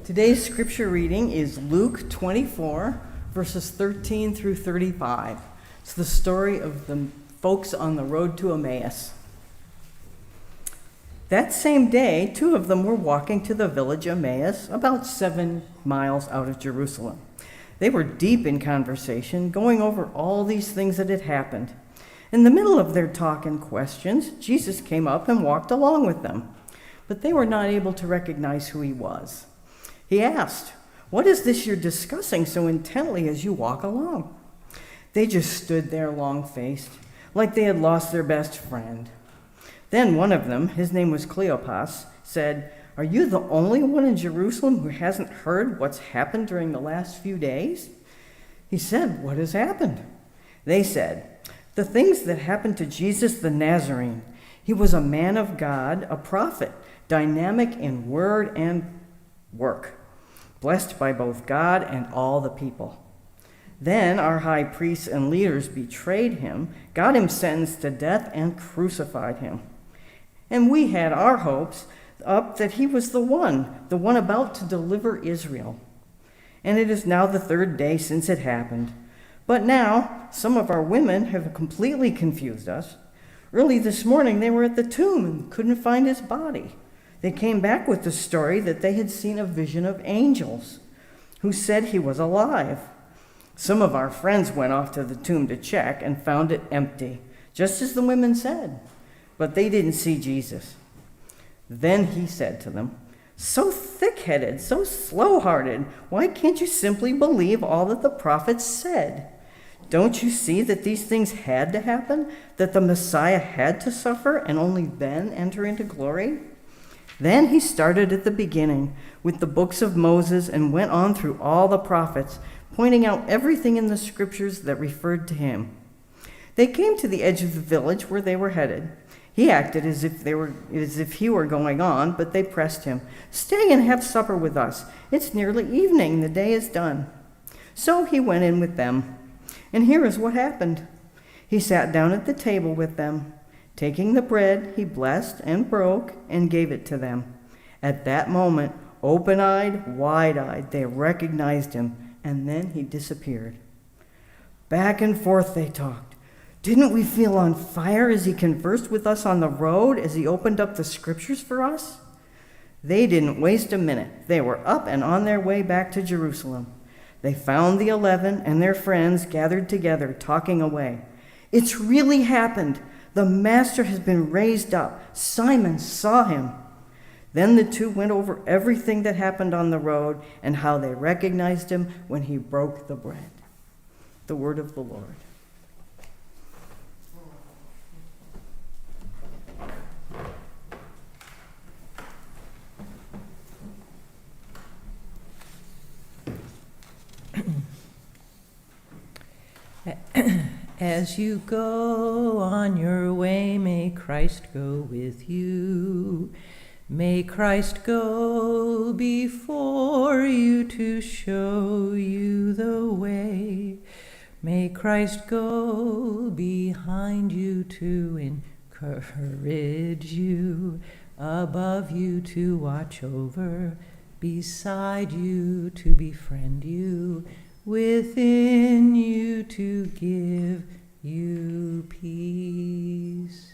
Today's scripture reading is Luke 24, verses 13 through 35. It's the story of the folks on the road to Emmaus. That same day, two of them were walking to the village Emmaus, about 7 miles out of Jerusalem. They were deep in conversation, going over all these things that had happened. In the middle of their talk and questions, Jesus came up and walked along with them, but they were not able to recognize who he was. He asked, "What is this you're discussing so intently as you walk along?" They just stood there long-faced, like they had lost their best friend. Then one of them, his name was Cleopas, said, "Are you the only one in Jerusalem who hasn't heard what's happened during the last few days?" He said, "What has happened?" They said, "The things that happened to Jesus the Nazarene. He was a man of God, a prophet, dynamic in word and work, blessed by both God and all the people. Then our high priests and leaders betrayed him, got him sentenced to death, and crucified him. And we had our hopes up that he was the one about to deliver Israel. And it is now the 3rd day since it happened. But now some of our women have completely confused us. Early this morning they were at the tomb and couldn't find his body. They came back with the story that they had seen a vision of angels who said he was alive. Some of our friends went off to the tomb to check and found it empty, just as the women said, but they didn't see Jesus." Then he said to them, "So thick-headed, so slow-hearted, why can't you simply believe all that the prophets said? Don't you see that these things had to happen, that the Messiah had to suffer and only then enter into glory?" Then he started at the beginning with the books of Moses and went on through all the prophets, pointing out everything in the scriptures that referred to him. They came to the edge of the village where they were headed. He acted as if he were going on, but they pressed him. "Stay and have supper with us. It's nearly evening. The day is done." So he went in with them. And here is what happened. He sat down at the table with them. Taking the bread, he blessed and broke and gave it to them. At that moment, open-eyed, wide-eyed, they recognized him, and then he disappeared. Back and forth they talked. "Didn't we feel on fire as he conversed with us on the road, as he opened up the scriptures for us?" They didn't waste a minute. They were up and on their way back to Jerusalem. They found the 11 and their friends gathered together, talking away. "It's really happened. The Master has been raised up. Simon saw him." Then the two went over everything that happened on the road and how they recognized him when he broke the bread. The word of the Lord. As you go on your way, may Christ go with you. May Christ go before you to show you the way. May Christ go behind you to encourage you, above you to watch over, beside you to befriend you, within you to give you peace.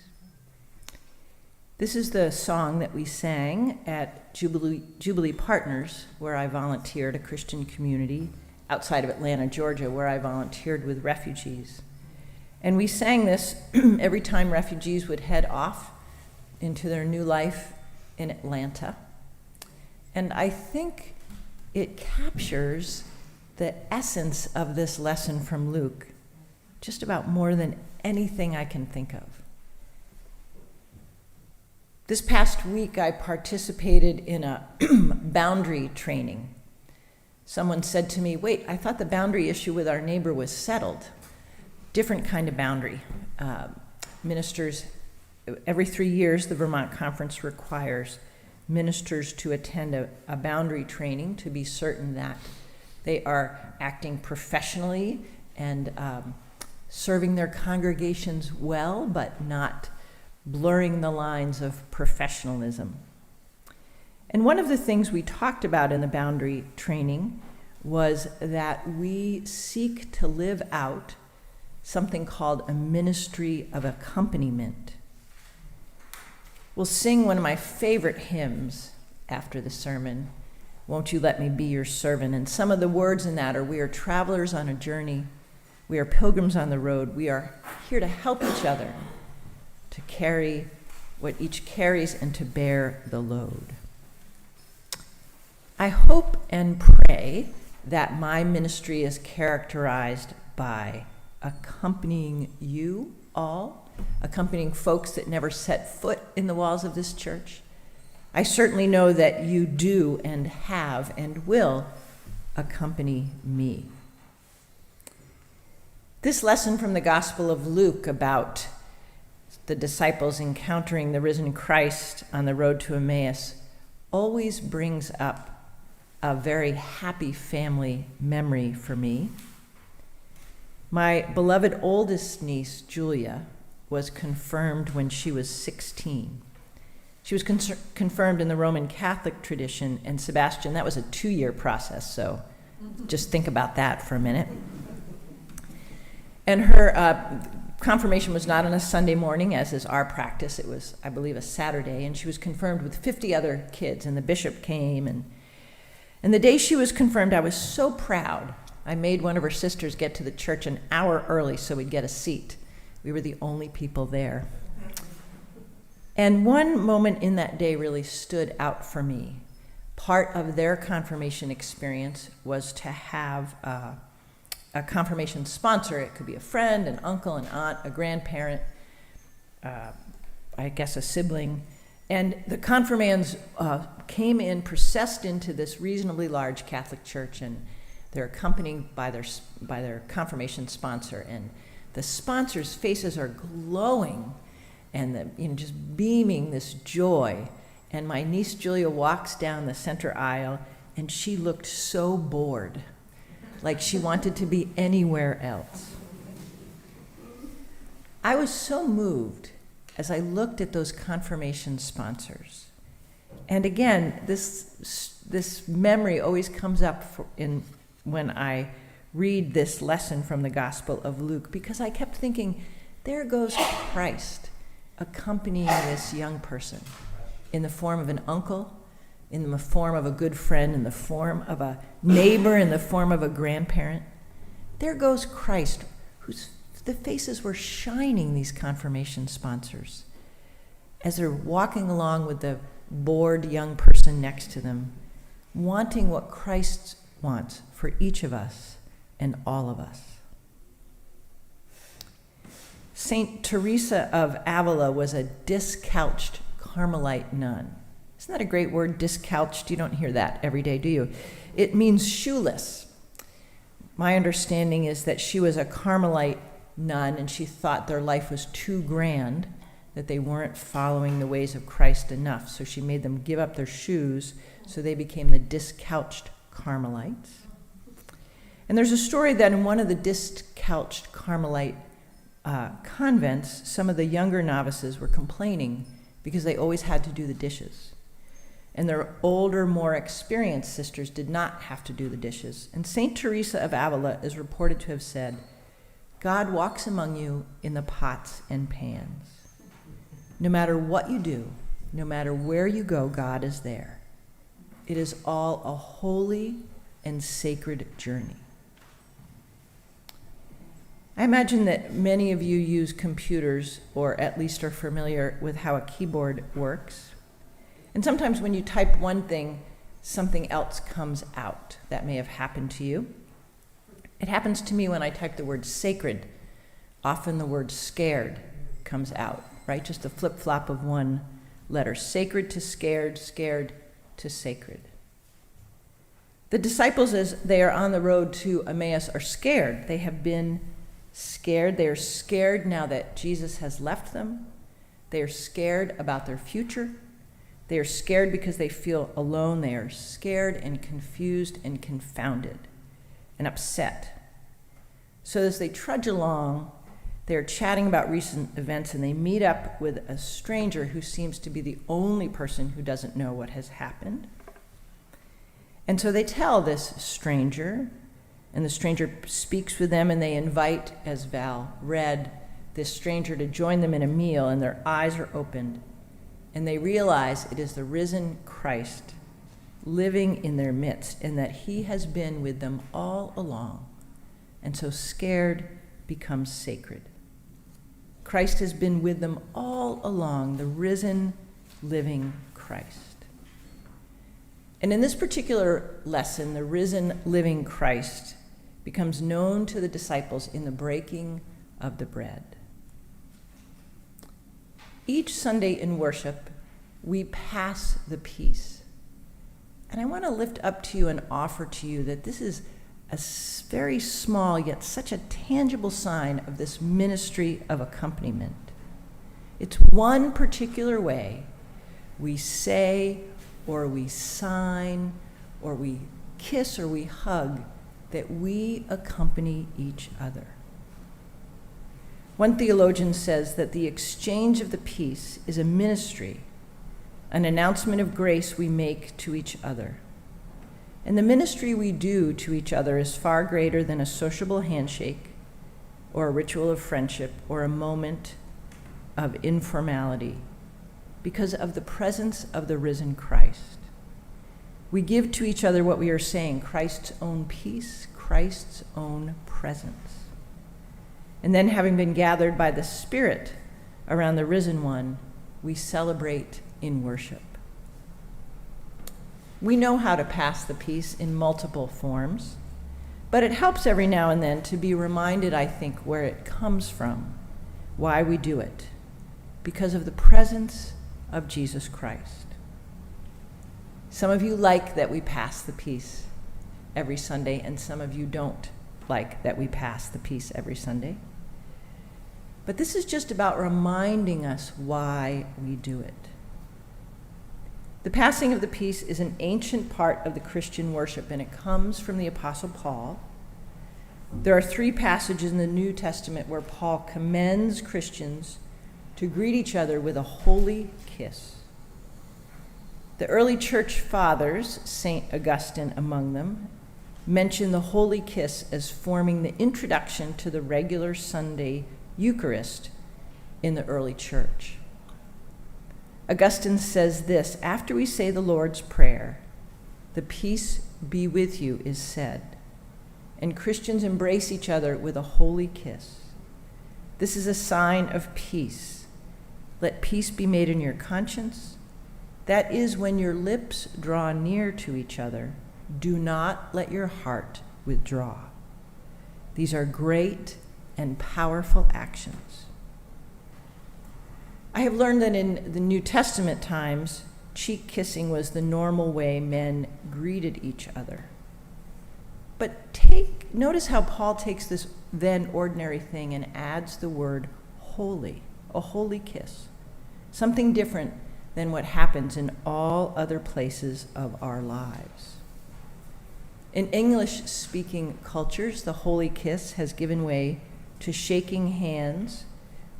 This is the song that we sang at Jubilee Partners, where I volunteered, a Christian community outside of Atlanta, Georgia, where I volunteered with refugees. And we sang this every time refugees would head off into their new life in Atlanta. And I think it captures the essence of this lesson from Luke, just about more than anything I can think of. This past week, I participated in a boundary training. Someone said to me, "Wait, I thought the boundary issue with our neighbor was settled." Different kind of boundary. Ministers, every 3 years, the Vermont Conference requires ministers to attend a boundary training to be certain that they are acting professionally and serving their congregations well, but not blurring the lines of professionalism. And one of the things we talked about in the boundary training was that we seek to live out something called a ministry of accompaniment. We'll sing one of my favorite hymns after the sermon, "Won't You Let Me Be Your Servant?" And some of the words in that are, we are travelers on a journey, we are pilgrims on the road, we are here to help each other, to carry what each carries and to bear the load. I hope and pray that my ministry is characterized by accompanying you all, accompanying folks that never set foot in the walls of this church. I certainly know that you do and have and will accompany me. This lesson from the Gospel of Luke about the disciples encountering the risen Christ on the road to Emmaus always brings up a very happy family memory for me. My beloved oldest niece, Julia, was confirmed when she was 16. She was confirmed in the Roman Catholic tradition, and Sebastian, that was a 2-year process, so just think about that for a minute. And her confirmation was not on a Sunday morning, as is our practice. It was, I believe, a Saturday, and she was confirmed with 50 other kids, and the bishop came. And the day she was confirmed, I was so proud. I made one of her sisters get to the church an hour early so we'd get a seat. We were the only people there. And one moment in that day really stood out for me. Part of their confirmation experience was to have a confirmation sponsor. It could be a friend, an uncle, an aunt, a grandparent, I guess a sibling. And the confirmands came in, processed into this reasonably large Catholic church, and they're accompanied by their confirmation sponsor. And the sponsors' faces are glowing and just beaming this joy. And my niece Julia walks down the center aisle, and she looked so bored, like she wanted to be anywhere else. I was so moved as I looked at those confirmation sponsors. And again, this memory always comes up when I read this lesson from the Gospel of Luke, because I kept thinking, there goes Christ accompanying this young person in the form of an uncle, in the form of a good friend, in the form of a neighbor, in the form of a grandparent. There goes Christ, the faces were shining, these confirmation sponsors, as they're walking along with the bored young person next to them, wanting what Christ wants for each of us and all of us. Saint Teresa of Avila was a discouched Carmelite nun. Isn't that a great word, discouched? You don't hear that every day, do you? It means shoeless. My understanding is that she was a Carmelite nun, and she thought their life was too grand, that they weren't following the ways of Christ enough. So she made them give up their shoes, so they became the discouched Carmelites. And there's a story that in one of the discouched Carmelite convents, some of the younger novices were complaining because they always had to do the dishes. And their older, more experienced sisters did not have to do the dishes. And Saint Teresa of Avila is reported to have said, "God walks among you in the pots and pans. No matter what you do, no matter where you go, God is there. It is all a holy and sacred journey." I imagine that many of you use computers, or at least are familiar with how a keyboard works. And sometimes when you type one thing, something else comes out. That may have happened to you. It happens to me when I type the word sacred. Often the word scared comes out, right? Just a flip-flop of one letter. Sacred to scared, scared to sacred. The disciples, as they are on the road to Emmaus, are scared. They have been scared. They are scared now that Jesus has left them. They are scared about their future. They are scared because they feel alone. They are scared and confused and confounded and upset. So as they trudge along, They're chatting about recent events, and they meet up with a stranger who seems to be the only person who doesn't know what has happened. And so they tell this stranger, and the stranger speaks with them, and they invite, as Val read, this stranger to join them in a meal, and their eyes are opened, and they realize it is the risen Christ living in their midst, and that he has been with them all along. And so scared becomes sacred. Christ has been with them all along, the risen, living Christ. And in this particular lesson, the risen, living Christ becomes known to the disciples in the breaking of the bread. Each Sunday in worship, we pass the peace. And I want to lift up to you and offer to you that this is a very small yet such a tangible sign of this ministry of accompaniment. It's one particular way we say or we sign or we kiss or we hug that we accompany each other. One theologian says that the exchange of the peace is a ministry, an announcement of grace we make to each other. And the ministry we do to each other is far greater than a sociable handshake or a ritual of friendship or a moment of informality because of the presence of the risen Christ. We give to each other what we are saying, Christ's own peace, Christ's own presence. And then, having been gathered by the Spirit around the risen one, we celebrate in worship. We know how to pass the peace in multiple forms, but it helps every now and then to be reminded, I think, where it comes from, why we do it, because of the presence of Jesus Christ. Some of you like that we pass the peace every Sunday, and some of you don't like that we pass the peace every Sunday. But this is just about reminding us why we do it. The passing of the peace is an ancient part of the Christian worship, and it comes from the Apostle Paul. There are 3 passages in the New Testament where Paul commends Christians to greet each other with a holy kiss. The early church fathers, St. Augustine among them, mention the holy kiss as forming the introduction to the regular Sunday Eucharist in the early church. Augustine says this: after we say the Lord's Prayer, the peace be with you is said, and Christians embrace each other with a holy kiss. This is a sign of peace. Let peace be made in your conscience. That is, when your lips draw near to each other, do not let your heart withdraw. These are great and powerful actions. I have learned that in the New Testament times, cheek kissing was the normal way men greeted each other. But notice how Paul takes this then ordinary thing and adds the word holy, a holy kiss, something different than what happens in all other places of our lives. In English-speaking cultures, the holy kiss has given way to shaking hands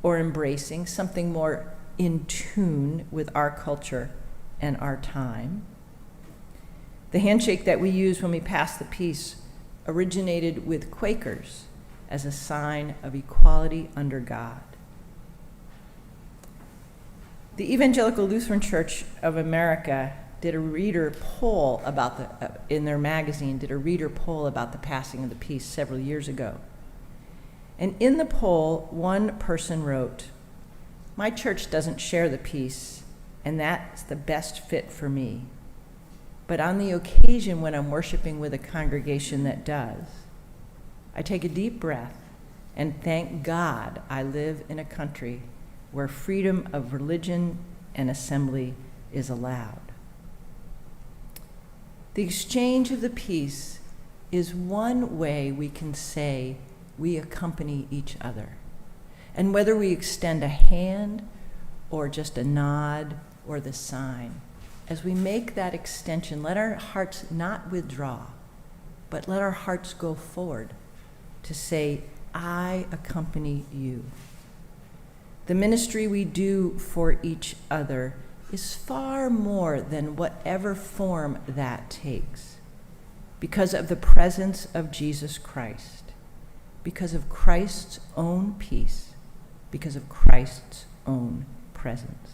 or embracing, something more in tune with our culture and our time. The handshake that we use when we pass the peace originated with Quakers as a sign of equality under God. The Evangelical Lutheran Church of America did a reader poll about in their magazine, did a reader poll about the passing of the peace several years ago. And in the poll, one person wrote, "My church doesn't share the peace, and that's the best fit for me. But on the occasion when I'm worshiping with a congregation that does, I take a deep breath and thank God I live in a country where freedom of religion and assembly is allowed." The exchange of the peace is one way we can say we accompany each other. And whether we extend a hand or just a nod or the sign, as we make that extension, let our hearts not withdraw, but let our hearts go forward to say, I accompany you. The ministry we do for each other is far more than whatever form that takes, because of the presence of Jesus Christ, because of Christ's own peace, because of Christ's own presence.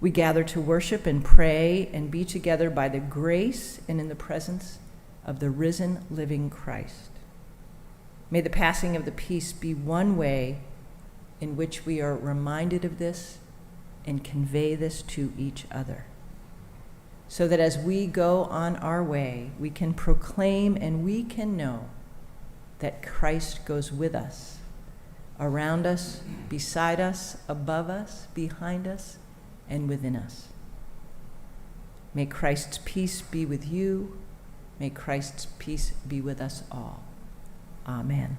We gather to worship and pray and be together by the grace and in the presence of the risen, living Christ. May the passing of the peace be one way in which we are reminded of this and convey this to each other, so that as we go on our way, we can proclaim and we can know that Christ goes with us, around us, beside us, above us, behind us, and within us. May Christ's peace be with you. May Christ's peace be with us all. Amen.